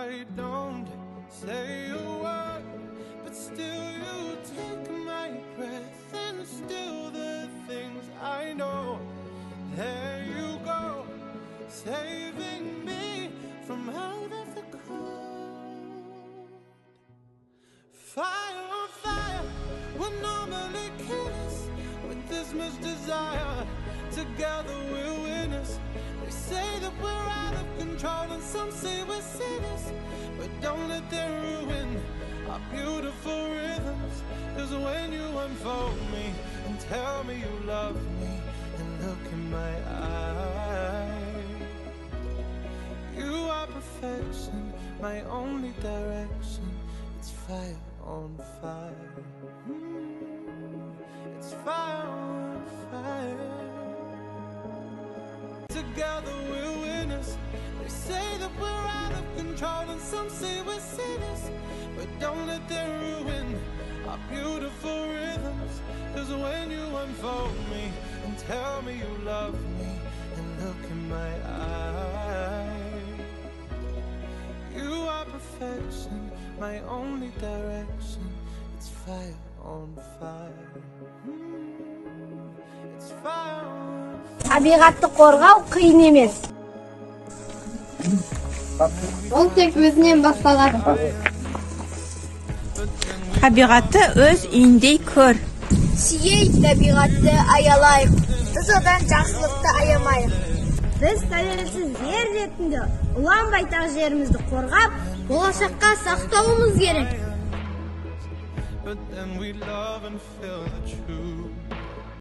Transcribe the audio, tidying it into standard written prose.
I don't say a word, but still you take my breath and still the things I know. There you go, saving me from out of the cold. Fire on fire, we're normally killers with this much desire. Together we're winners. They say that we're out of control and some say we're sinners, but don't let them ruin our beautiful rhythms. Cause when you unfold me and tell me you love me and look in my eyes, you are perfection, my only direction. It's fire on fire. It's fire on fire. Together we're winners. They say that we're out of control and some say we're sinners, but don't let them ruin our beautiful rhythms. Cause when you unfold me and tell me you love me and look in my eyes, you are perfection, my only direction. It's fire on fire. It's fire on fire. Табиғатты қорғау қиын емес. Ол тек өзінен басталады. Табиғатты өз үйіндей көр. Сүйейік табиғатты, аялайық. Біз одан жақсылықты аямайық. Біз тәуелсіз жер ретінде ұлан байтақ жерімізді қорғап, болашаққа сақтауымыз керек. But then we love and feel the truth.